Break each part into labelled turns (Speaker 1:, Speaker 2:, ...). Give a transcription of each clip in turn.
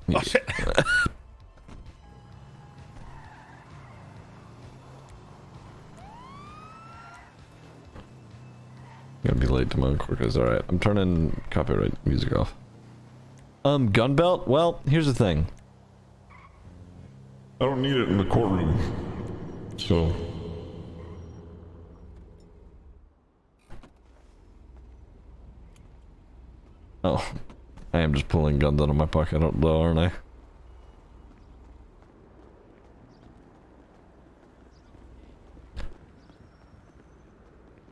Speaker 1: Oh shit.
Speaker 2: Gonna be late tomorrow, Quirkers. Alright, I'm turning copyright music off. Gun belt? Well, here's the thing. I don't need it in the courtroom. So... Oh. I am just pulling guns out of my pocket, though, aren't I?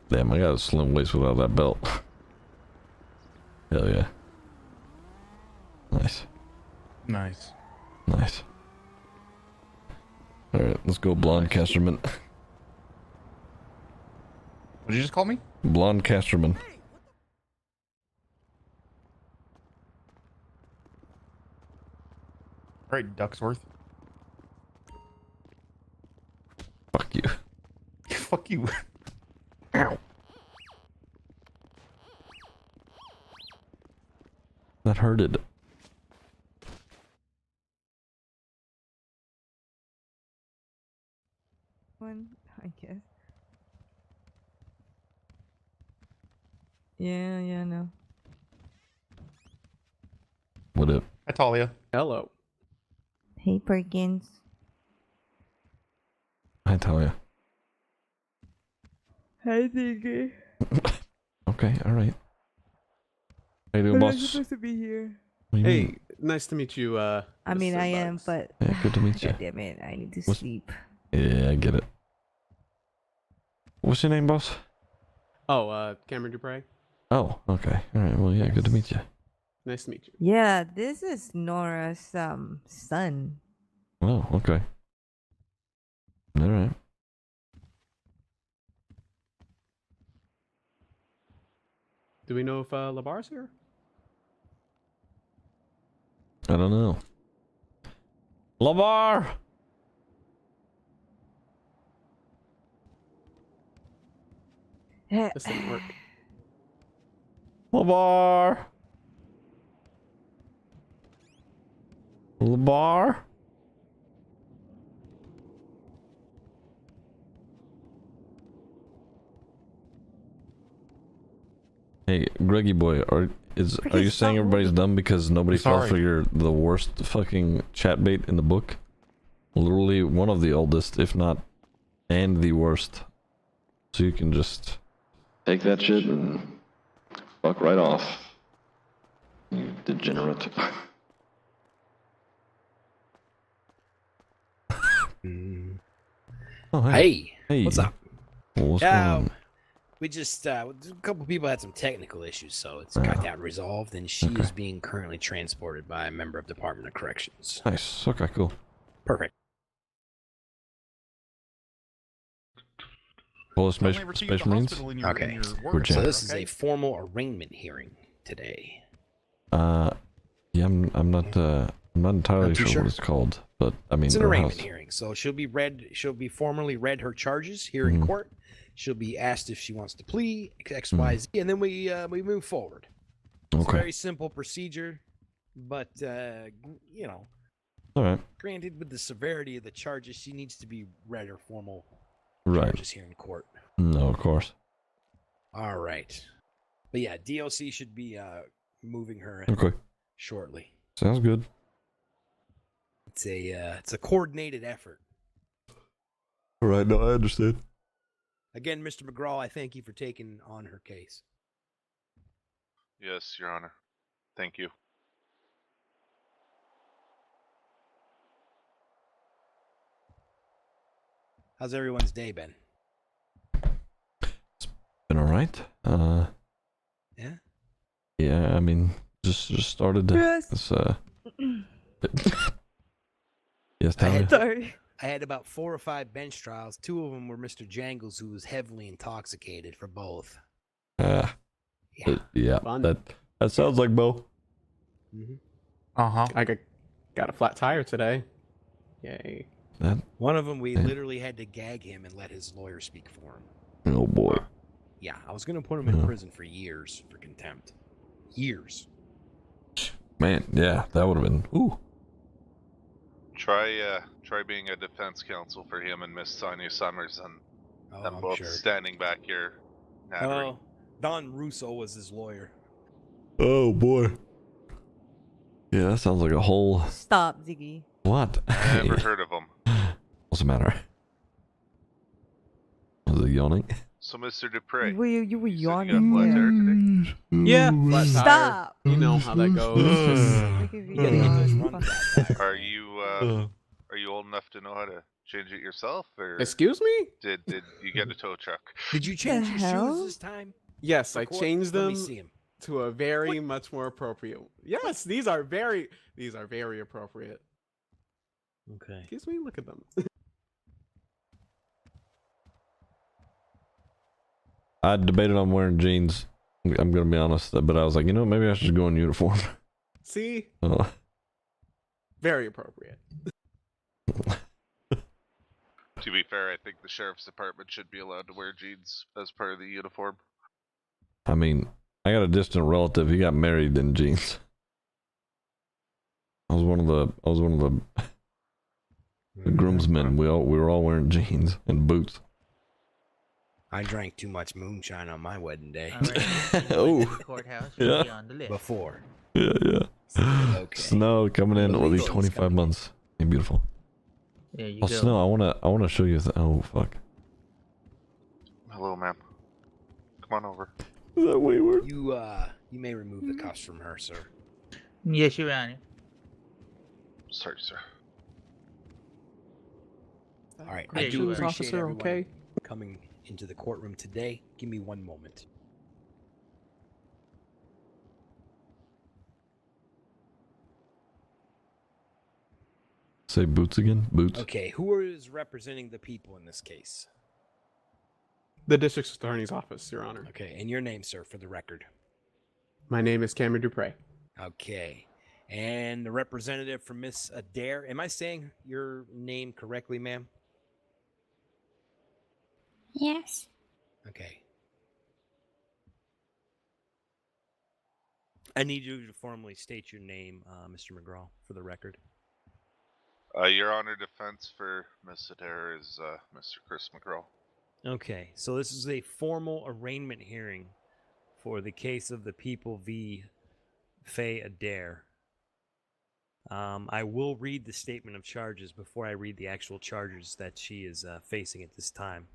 Speaker 2: Damn, I got a slim waist without that belt. Hell yeah. Nice.
Speaker 1: Nice.
Speaker 2: Nice. Alright, let's go blonde Casterman.
Speaker 1: What did you just call me?
Speaker 2: Blonde Casterman.
Speaker 1: Alright, Ducksworth.
Speaker 2: Fuck you.
Speaker 1: Fuck you. Ow.
Speaker 2: That hurted.
Speaker 3: One, I guess. Yeah, no.
Speaker 2: What up?
Speaker 1: Hi, Talia.
Speaker 4: Hello.
Speaker 3: Hey, Perkins.
Speaker 2: I tell ya.
Speaker 3: Hi, Ziggy.
Speaker 2: Okay, alright. How you doing,
Speaker 3: I'm
Speaker 2: boss?
Speaker 3: not supposed to be here.
Speaker 2: What do you
Speaker 4: Hey,
Speaker 2: mean?
Speaker 4: nice to meet you.
Speaker 3: I mean,
Speaker 4: Mr.
Speaker 3: I am,
Speaker 4: Bugs.
Speaker 3: but
Speaker 2: Yeah, good to meet you.
Speaker 3: God damn it, I need to
Speaker 2: What's-
Speaker 3: sleep.
Speaker 2: Yeah, I get it. What's your name, boss?
Speaker 4: Oh, Cameron Dupre.
Speaker 2: Oh, okay. Alright, well, yeah, good to meet you.
Speaker 4: Nice to meet you.
Speaker 3: Yeah, this is Nora's son.
Speaker 2: Oh, okay. Alright.
Speaker 4: Do we know if Labar's here?
Speaker 2: I don't know. Labar!
Speaker 4: This didn't work.
Speaker 2: Labar! Labar? Hey, Greggy boy, are you saying
Speaker 3: stop
Speaker 2: everybody's dumb because nobody
Speaker 1: I'm
Speaker 2: fell
Speaker 1: sorry.
Speaker 2: for the worst fucking chat bait in the book? Literally one of the oldest, if not, and the worst. So you can just take that shit and fuck right off. You degenerate. Oh,
Speaker 5: Hey,
Speaker 2: Hey.
Speaker 5: what's up?
Speaker 2: Well, what's going on?
Speaker 5: We just a couple people had some technical issues, so it's got that resolved, and she is being currently transported by a member of Department of Corrections.
Speaker 2: Nice. Okay, cool.
Speaker 5: Perfect.
Speaker 2: Well,
Speaker 1: Tell me
Speaker 2: Space,
Speaker 1: I see you at
Speaker 2: Space
Speaker 1: the
Speaker 2: Marines?
Speaker 1: hospital in your,
Speaker 5: Okay.
Speaker 1: in your
Speaker 2: We're
Speaker 1: work
Speaker 5: So
Speaker 2: jamming.
Speaker 5: this is a formal arraignment hearing today.
Speaker 2: Yeah, I'm not entirely
Speaker 5: Not too
Speaker 2: sure
Speaker 5: sure?
Speaker 2: what it's called, but I mean,
Speaker 5: It's an
Speaker 2: her
Speaker 5: arraignment
Speaker 2: house-
Speaker 5: hearing, so she'll be formally read her charges here in
Speaker 2: Mhm.
Speaker 5: court. She'll be asked if she wants to plea X,
Speaker 2: Mhm.
Speaker 5: Y, Z, and then we move forward. It's a
Speaker 2: Okay.
Speaker 5: very simple procedure, but you know,
Speaker 2: All right.
Speaker 5: granted, with the severity of the charges, she needs to be read her formal
Speaker 2: Right.
Speaker 5: charges here in court.
Speaker 2: No, of course.
Speaker 5: All right, but yeah, DOC should be moving her
Speaker 2: Okay.
Speaker 5: shortly.
Speaker 2: Sounds good.
Speaker 5: It's a coordinated effort.
Speaker 2: All right. No, I understand.
Speaker 5: Again, Mr. McGraw, I thank you for taking on her case.
Speaker 6: Yes, Your Honor. Thank you.
Speaker 5: How's everyone's day been?
Speaker 2: Been all right.
Speaker 5: Yeah.
Speaker 2: Yeah. I mean, just started.
Speaker 3: Yes.
Speaker 2: This, yes, Tyler.
Speaker 3: Sorry.
Speaker 5: I had about 4 or 5 bench trials. 2 of them were Mr. Jangles, who was heavily intoxicated for both.
Speaker 2: Yeah.
Speaker 4: Fun.
Speaker 2: That sounds like Bo.
Speaker 5: Mm-hmm.
Speaker 1: Uh-huh.
Speaker 4: I got a flat tire today. Yay.
Speaker 2: That.
Speaker 5: One of them, we
Speaker 2: Yeah.
Speaker 5: literally had to gag him and let his lawyer speak for him.
Speaker 2: Oh boy.
Speaker 5: Yeah, I was going to put him in
Speaker 2: Yeah.
Speaker 5: prison for years for contempt. Years.
Speaker 2: Man, yeah, that would have been. Ooh.
Speaker 6: Try being a defense counsel for him and Miss Sonia Summers and
Speaker 5: Oh,
Speaker 6: them
Speaker 5: I'm
Speaker 6: both
Speaker 5: sure.
Speaker 6: standing back here nattering.
Speaker 5: Oh, Don Russo was his lawyer.
Speaker 2: Oh boy. Yeah, that sounds like a whole.
Speaker 3: Stop, Ziggy.
Speaker 2: What?
Speaker 6: Never heard of him.
Speaker 2: What's the matter? Was it yawning?
Speaker 6: So, Mr. Dupre,
Speaker 3: You were
Speaker 6: you said you got
Speaker 3: yawning.
Speaker 6: flat tire
Speaker 3: Yeah.
Speaker 6: today?
Speaker 4: Yeah, flat tire.
Speaker 3: Stop.
Speaker 4: You know how that goes. Just
Speaker 3: Like if
Speaker 5: You gotta get those
Speaker 3: yawn,
Speaker 5: run
Speaker 3: fuck.
Speaker 5: flat tires.
Speaker 6: Are you old enough to know how to change it yourself, or
Speaker 4: excuse me?
Speaker 6: did you get a tow truck?
Speaker 5: Did you change your
Speaker 3: hell?
Speaker 5: shoes this time?
Speaker 4: Yes, I
Speaker 5: For court?
Speaker 4: changed
Speaker 5: Let me
Speaker 4: them
Speaker 5: see 'em.
Speaker 4: to a very much more appropriate. Yes, these are very appropriate.
Speaker 5: Okay.
Speaker 4: Excuse me, look at them.
Speaker 2: I debated on wearing jeans. I'm gonna be honest, but I was like, maybe I should go in uniform.
Speaker 4: See,
Speaker 2: Oh.
Speaker 4: very appropriate.
Speaker 6: To be fair, I think the sheriff's department should be allowed to wear jeans as part of the uniform.
Speaker 2: I mean, I got a distant relative. He got married in jeans. I was one of the groomsmen. We were all wearing jeans and boots.
Speaker 5: I drank too much moonshine on my wedding day.
Speaker 2: Oh.
Speaker 7: Courthouse
Speaker 2: Yeah.
Speaker 7: should be on the list.
Speaker 5: Before.
Speaker 2: Yeah.
Speaker 5: Okay.
Speaker 2: Snow coming in with these
Speaker 5: Illegals
Speaker 2: 25
Speaker 5: coming in.
Speaker 2: months. Ain't beautiful.
Speaker 7: There you
Speaker 2: Oh,
Speaker 7: go.
Speaker 2: Snow, I wanna show you. Oh fuck.
Speaker 6: Hello, ma'am. Come on over.
Speaker 2: Is that wayward?
Speaker 5: You may remove the cuffs from her, sir.
Speaker 7: Yes, Your Honor.
Speaker 6: Sorry, sir.
Speaker 5: All right.
Speaker 7: Yeah,
Speaker 5: I
Speaker 7: you
Speaker 5: do
Speaker 7: are.
Speaker 5: appreciate
Speaker 4: Officer,
Speaker 5: everyone
Speaker 4: okay?
Speaker 5: coming into the courtroom today. Give me one moment.
Speaker 2: Say boots again? Boots?
Speaker 5: Okay, who is representing the people in this case?
Speaker 4: The district attorney's office, Your Honor.
Speaker 5: Okay, and your name, sir, for the record.
Speaker 4: My name is Cameron Dupre.
Speaker 5: Okay. And the representative from Miss Adair. Am I saying your name correctly, ma'am?
Speaker 8: Yes.
Speaker 5: Okay. I need you to formally state your name, Mr. McGraw, for the record.
Speaker 6: Your Honor, defense for Miss Adair is Mr. Chris McGraw.
Speaker 5: Okay, so this is a formal arraignment hearing for the case of the People v. Faye Adair. I will read the statement of charges before I read the actual charges that she is facing at this time.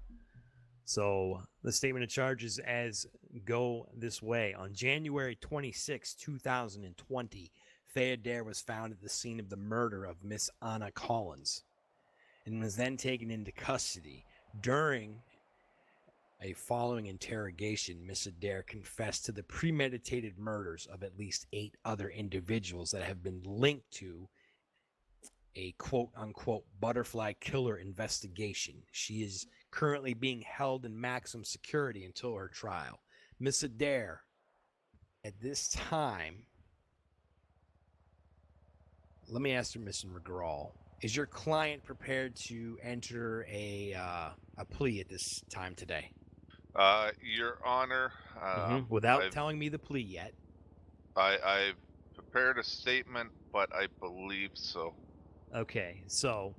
Speaker 5: So the statement of charges as go this way. On January 26, 2020, Faye Adair was found at the scene of the murder of Miss Anna Collins and was then taken into custody. During a following interrogation, Miss Adair confessed to the premeditated murders of at least 8 other individuals that have been linked to a quote-unquote butterfly killer investigation. She is currently being held in maximum security until her trial. Miss Adair, at this time, let me ask you, Mr. McGraw, is your client prepared to enter a plea at this time today?
Speaker 6: Your Honor,
Speaker 5: Without
Speaker 6: I've-
Speaker 5: telling me the plea yet.
Speaker 6: I've prepared a statement, but I believe so.
Speaker 5: Okay, so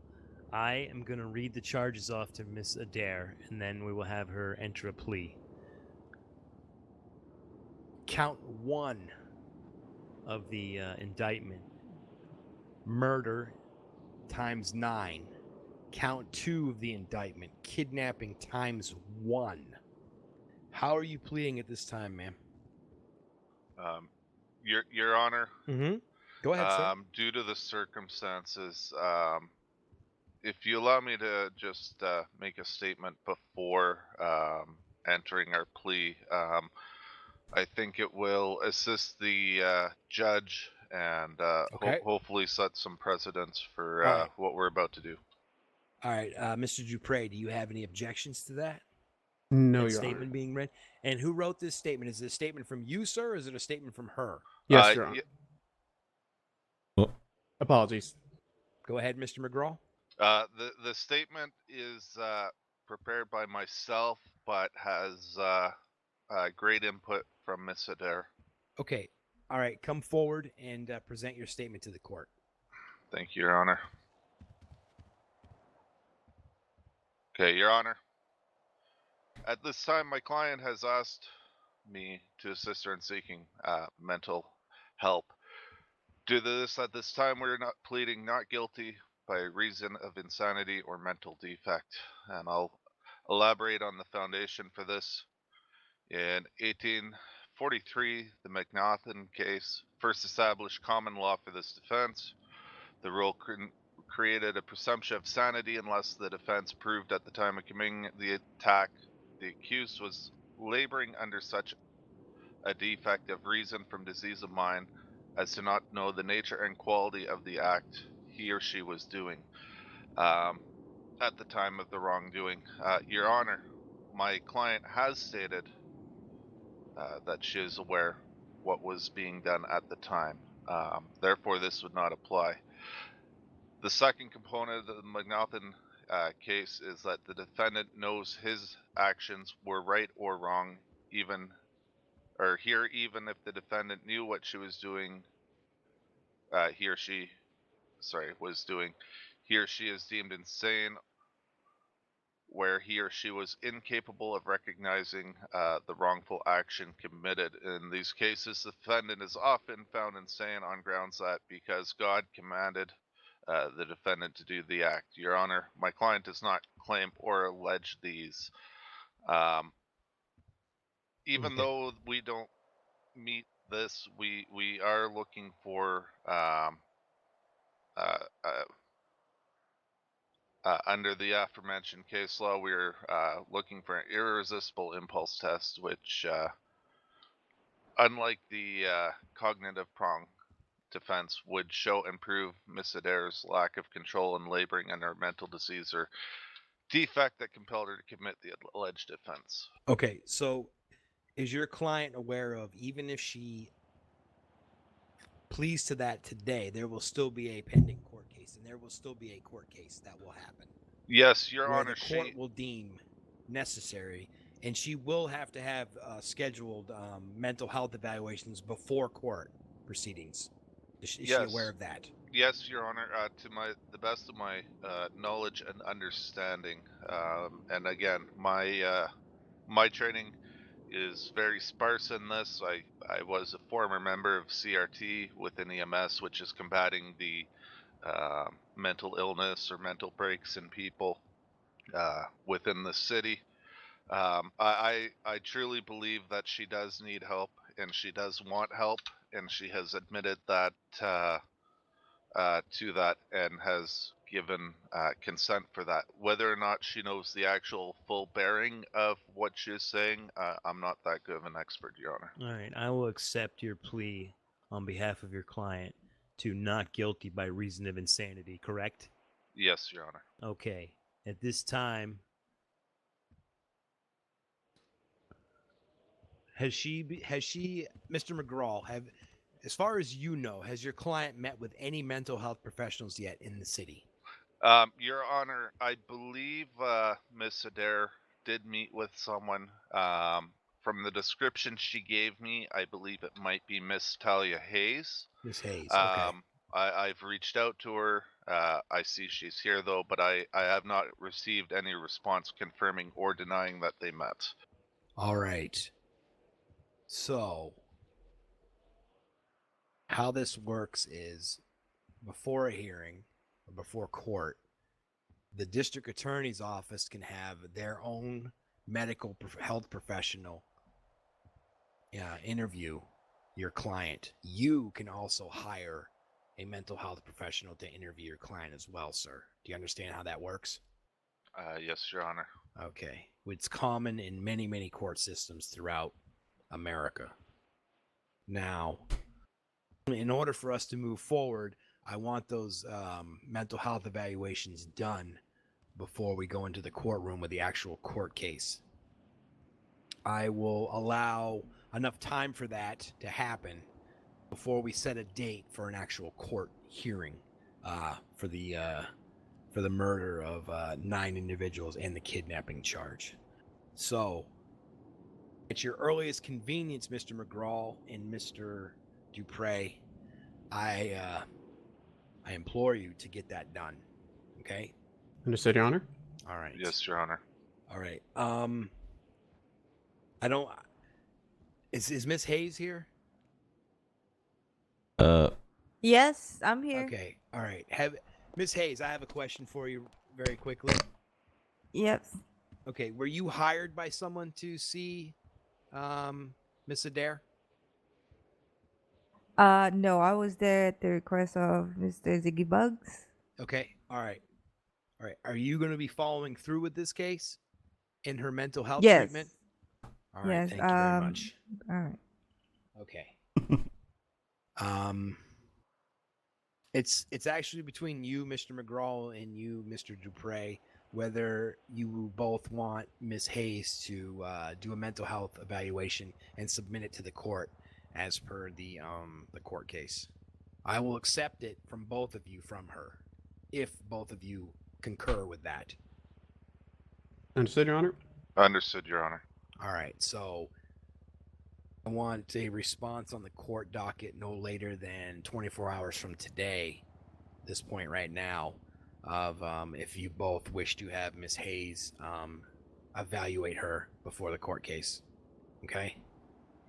Speaker 5: I am going to read the charges off to Miss Adair, and then we will have her enter a plea. Count 1 of the indictment, murder times 9. Count 2 of the indictment, kidnapping times 1. How are you pleading at this time, ma'am?
Speaker 6: Your Honor,
Speaker 5: Go ahead, sir.
Speaker 6: due to the circumstances, if you allow me to just make a statement before entering our plea, I think it will assist the judge and
Speaker 5: Okay.
Speaker 6: hopefully set some precedents for
Speaker 5: All right.
Speaker 6: what we're about to do.
Speaker 5: All right, Mr. Dupre, do you have any objections to that?
Speaker 4: No,
Speaker 5: That
Speaker 4: Your
Speaker 5: statement
Speaker 4: Honor.
Speaker 5: being read? And who wrote this statement? Is it a statement from you, sir, or is it a statement from her?
Speaker 4: Yes, Your Honor.
Speaker 6: y-
Speaker 4: Apologies.
Speaker 5: Go ahead, Mr. McGraw.
Speaker 6: The statement is prepared by myself, but has great input from Miss Adair.
Speaker 5: Okay, All right, come forward and present your statement to the court.
Speaker 6: Thank you, Your Honor. Okay, Your Honor. At this time, my client has asked me to assist her in seeking mental help. Due to this, at this time, we're not pleading not guilty by reason of insanity or mental defect. And I'll elaborate on the foundation for this. In 1843, the McNaughton case first established common law for this defense. The rule created a presumption of sanity unless the defense proved at the time of committing the attack the accused was laboring under such a defect of reason from disease of mind as to not know the nature and quality of the act he or she was doing at the time of the wrongdoing. Your Honor, my client has stated that she is aware what was being done at the time. Therefore, this would not apply. The second component of the McNaughton case is that the defendant knows his actions were right or wrong, even if the defendant knew what she was doing, he or she is deemed insane, where he or she was incapable of recognizing the wrongful action committed. In these cases, the defendant is often found insane on grounds that because God commanded the defendant to do the act. Your Honor, my client does not claim or allege these. Even though we don't meet this, we are looking for under the aforementioned case law, we're looking for an irresistible impulse test, which, unlike the cognitive prong defense, would show and prove Miss Adair's lack of control and laboring under a mental disease or defect that compelled her to commit the alleged offense.
Speaker 5: Okay, so is your client aware of, even if she pleads to that today, there will still be a pending court case, and there will still be a court case that will happen?
Speaker 6: Yes, Your
Speaker 5: where
Speaker 6: Honor.
Speaker 5: The court will deem necessary, and she will have to have scheduled mental health evaluations before court proceedings. Is she aware of that?
Speaker 6: Yes, Your Honor. To the best of my knowledge and understanding, and again, my training is very sparse in this. I was a former member of CRT within EMS, which is combating the mental illness or mental breaks in people within the city. I truly believe that she does need help, and she does want help, and she has admitted that to that and has given consent for that. Whether or not she knows the actual full bearing of what she's saying, I'm not that good of an expert, Your Honor.
Speaker 5: All right, I will accept your plea on behalf of your client to not guilty by reason of insanity, correct?
Speaker 6: Yes, Your Honor.
Speaker 5: Okay. At this time, has she, Mr. McGraw, as far as you know, has your client met with any mental health professionals yet in the city?
Speaker 6: Your Honor, I believe Miss Adair did meet with someone. From the description she gave me, I believe it might be Miss Talia Hayes.
Speaker 5: Miss Hayes, okay.
Speaker 6: I've reached out to her. I see she's here, though, but I have not received any response confirming or denying that they met.
Speaker 5: All right. So, how this works is, before a hearing, or before court, the district attorney's office can have their own medical health professional interview your client. You can also hire a mental health professional to interview your client as well, sir. Do you understand how that works?
Speaker 6: Yes, Your Honor.
Speaker 5: Okay. It's common in many, many court systems throughout America. Now, in order for us to move forward, I want those mental health evaluations done before we go into the courtroom with the actual court case. I will allow enough time for that to happen before we set a date for an actual court hearing for the murder of 9 individuals and the kidnapping charge. So, at your earliest convenience, Mr. McGraw and Mr.
Speaker 8: Dupre, I implore you to get that done. Okay?
Speaker 4: Understood, Your Honor.
Speaker 8: All right.
Speaker 6: Yes, Your Honor.
Speaker 8: All right. I don't. Is Miss Hayes here?
Speaker 3: Yes, I'm here.
Speaker 8: Okay. All right. Have Miss Hayes, I have a question for you very quickly.
Speaker 3: Yep.
Speaker 8: Okay. Were you hired by someone to see Miss Adair?
Speaker 3: No, I was there at the request of Mr. Ziggy Bugs.
Speaker 8: Okay. All right. All right. Are you going to be following through with this case in her mental health
Speaker 3: Yes.
Speaker 8: treatment? All right.
Speaker 3: Yes.
Speaker 8: Thank you very much.
Speaker 3: All right.
Speaker 8: Okay. It's actually between you, Mr. McGraw, and you, Mr. Dupre, whether you both want Miss Hayes to do a mental health evaluation and submit it to the court as per the court case. I will accept it from both of you from her, if both of you concur with that.
Speaker 4: Understood, Your Honor.
Speaker 6: Understood, Your Honor.
Speaker 8: All right, so I want a response on the court docket no later than 24 hours from today, this point right now, of if you both wish to have Miss Hayes evaluate her before the court case. Okay?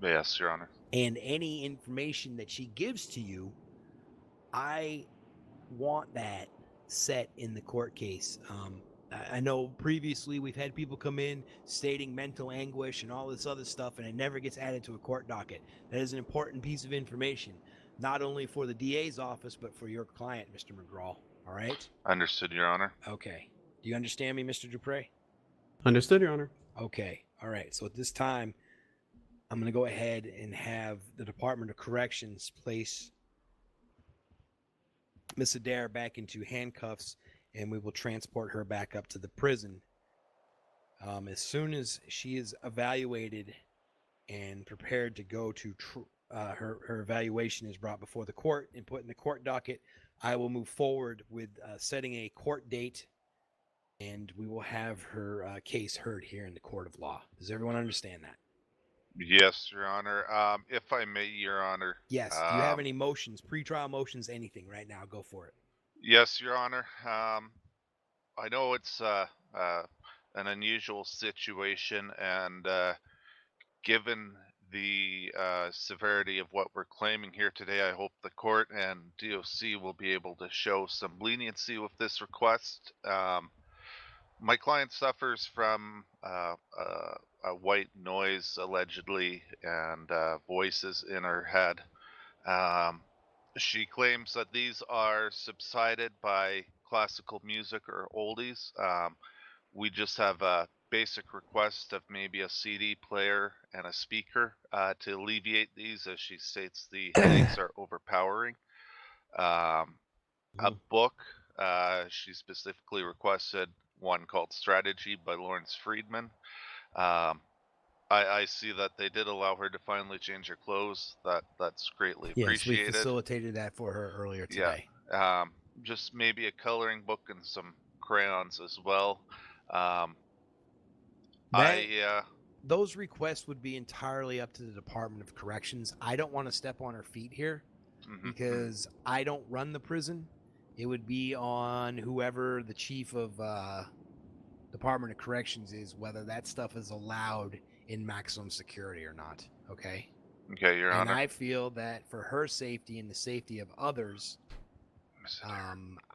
Speaker 6: Yes, Your Honor.
Speaker 8: And any information that she gives to you, I want that set in the court case. I know previously we've had people come in stating mental anguish and all this other stuff, and it never gets added to a court docket. That is an important piece of information, not only for the DA's office, but for your client, Mr. McGraw. All right?
Speaker 6: Understood, Your Honor.
Speaker 8: Okay. Do you understand me, Mr. Dupre?
Speaker 4: Understood, Your Honor.
Speaker 8: Okay. All right. So at this time, I'm going to go ahead and have the Department of Corrections place Miss Adair back into handcuffs, and we will transport her back up to the prison. As soon as she is evaluated and prepared to go to her evaluation is brought before the court and put in the court docket, I will move forward with setting a court date, and we will have her case heard here in the court of law. Does everyone understand that?
Speaker 6: Yes, Your Honor. If I may, Your Honor.
Speaker 8: Yes. Do you have any motions, pretrial motions, anything right now? Go for it.
Speaker 6: Yes, Your Honor. I know it's an unusual situation, and given the severity of what we're claiming here today, I hope the court and DOC will be able to show some leniency with this request. My client suffers from a white noise, allegedly, and voices in her head. She claims that these are subsided by classical music or oldies. We just have a basic request of maybe a CD player and a speaker to alleviate these, as she states the headaches are overpowering. A book, she specifically requested one called Strategy by Lawrence Friedman. I see that they did allow her to finally change her clothes. That's greatly appreciated.
Speaker 8: Yes, we facilitated that for her earlier today.
Speaker 6: Yeah. Just maybe a coloring book and some crayons as well.
Speaker 8: Those requests would be entirely up to the Department of Corrections. I don't want to step on her feet here because I don't run the prison. It would be on whoever the chief of Department of Corrections is, whether that stuff is allowed in maximum security or not. Okay?
Speaker 6: Okay, Your Honor.
Speaker 8: And I feel that for her safety and the safety of others,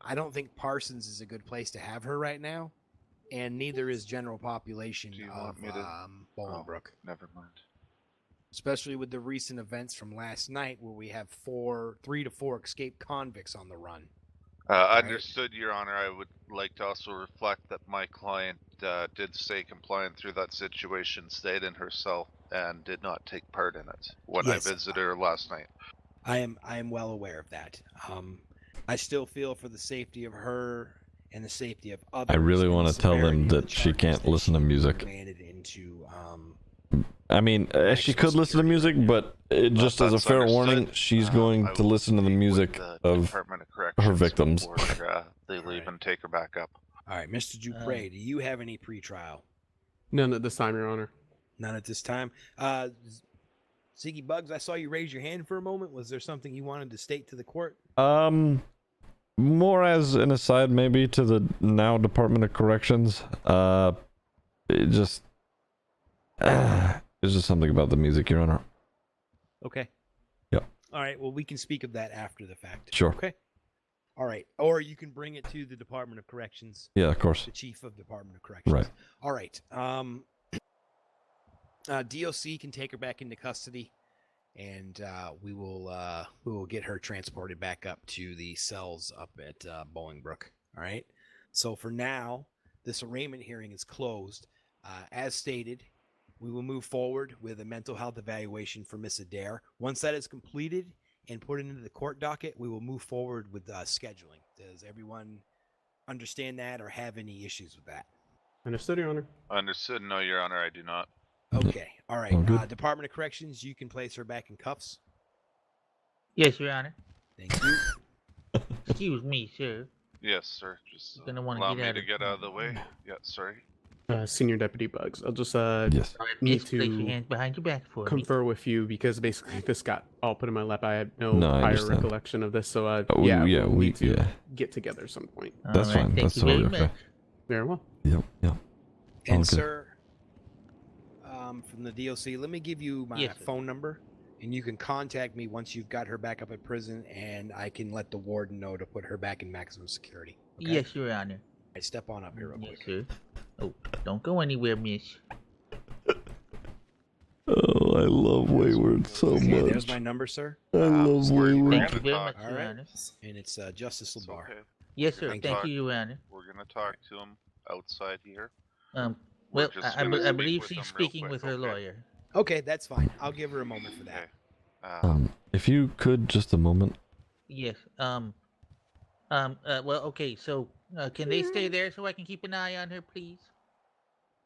Speaker 8: I don't think Parsons is a good place to have her right now, and neither is general population of Bolingbrook.
Speaker 6: Never mind.
Speaker 8: Especially with the recent events from last night, where we have 3 to 4 escaped convicts on the run.
Speaker 6: Understood, Your Honor. I would like to also reflect that my client did stay compliant through that situation, stayed in her cell, and did not take part in it when I visited her last night.
Speaker 8: I am well aware of that. I still feel for the safety of her and the safety of others.
Speaker 2: I really want to tell them that she can't listen to music. I mean, she could listen to music, but just as a fair warning, she's going to listen to the music of her victims.
Speaker 6: They leave and take her back up.
Speaker 8: All right, Mr. Dupre, do you have any pretrial?
Speaker 4: None at this time, Your Honor.
Speaker 8: None at this time. Ziggy Bugs, I saw you raise your hand for a moment. Was there something you wanted to state to the court?
Speaker 2: More as an aside, maybe to the now Department of Corrections. It just, it's just something about the music, Your Honor.
Speaker 8: Okay.
Speaker 2: Yep.
Speaker 8: All right. Well, we can speak of that after the fact.
Speaker 2: Sure.
Speaker 8: Okay. All right. Or you can bring it to the Department of Corrections.
Speaker 2: Yeah, of course.
Speaker 8: The Chief of Department of Corrections.
Speaker 2: Right.
Speaker 8: All right. DOC can take her back into custody, and we will get her transported back up to the cells up at Bolingbrook. All right. So for now, this arraignment hearing is closed. As stated, we will move forward with a mental health evaluation for Miss Adair. Once that is completed and put into the court docket, we will move forward with scheduling. Does everyone understand that or have any issues with that?
Speaker 4: Understood, Your Honor.
Speaker 6: Understood. No, Your Honor, I do not.
Speaker 8: Okay. All right.
Speaker 2: All good.
Speaker 8: Department of Corrections, you can place her back in cuffs.
Speaker 7: Yes, Your Honor.
Speaker 8: Thank you.
Speaker 7: Excuse me, sir.
Speaker 6: Yes, sir. Just
Speaker 7: You're gonna wanna
Speaker 6: allow
Speaker 7: get
Speaker 6: me
Speaker 7: out
Speaker 6: to
Speaker 7: of-
Speaker 6: get out of the way. Yeah, sorry.
Speaker 4: Senior Deputy Bugs, I'll just
Speaker 2: Yes.
Speaker 7: All right,
Speaker 4: need
Speaker 7: miss, place your
Speaker 4: to
Speaker 7: hands behind your back for me.
Speaker 4: confer with you because basically this got all put in my lap. I had no,
Speaker 2: No, I
Speaker 4: prior
Speaker 2: understand.
Speaker 4: recollection of this, so
Speaker 2: yeah,
Speaker 4: we'll
Speaker 2: we-
Speaker 4: need to
Speaker 2: yeah.
Speaker 4: get together at some point.
Speaker 7: All
Speaker 2: That's
Speaker 7: right,
Speaker 2: fine.
Speaker 7: Thank
Speaker 2: That's
Speaker 7: you very
Speaker 2: totally okay.
Speaker 7: much.
Speaker 4: Very well.
Speaker 2: Yep. Yep.
Speaker 8: And
Speaker 2: Okay.
Speaker 8: sir, from the DOC, let me give you my
Speaker 7: Yes, sir.
Speaker 8: phone number, and you can contact me once you've got her back up at prison, and I can let the warden know to put her back in maximum security. Okay?
Speaker 7: Yes, Your Honor.
Speaker 8: Right, step on up here real
Speaker 7: Yes,
Speaker 8: quick.
Speaker 7: sir. Oh, don't go anywhere, miss.
Speaker 2: Oh, I love Wayward so
Speaker 8: Okay,
Speaker 2: much.
Speaker 8: there's my number, sir,
Speaker 2: I love
Speaker 6: Sorry,
Speaker 2: Wayward.
Speaker 7: Thank you
Speaker 6: We're
Speaker 7: very
Speaker 6: gonna
Speaker 7: much,
Speaker 6: talk.
Speaker 8: All
Speaker 7: Your
Speaker 8: right.
Speaker 7: Honor.
Speaker 8: and it's Justice
Speaker 6: It's
Speaker 8: Labar.
Speaker 6: okay.
Speaker 7: Yes, sir.
Speaker 8: Thank
Speaker 7: Thank
Speaker 6: you.
Speaker 7: you, Your Honor.
Speaker 6: We're gonna talk to him outside here.
Speaker 7: Well,
Speaker 6: We're just
Speaker 7: I
Speaker 6: gonna speak
Speaker 7: believe
Speaker 6: with
Speaker 7: she's
Speaker 6: him real
Speaker 7: speaking
Speaker 6: quick,
Speaker 7: with her
Speaker 6: okay?
Speaker 7: lawyer.
Speaker 8: Okay, that's fine. I'll give her a moment for
Speaker 6: Okay.
Speaker 8: that.
Speaker 2: If you could, just a moment.
Speaker 7: Yes. Well, okay. So, can they stay there so I can keep an eye on her, please?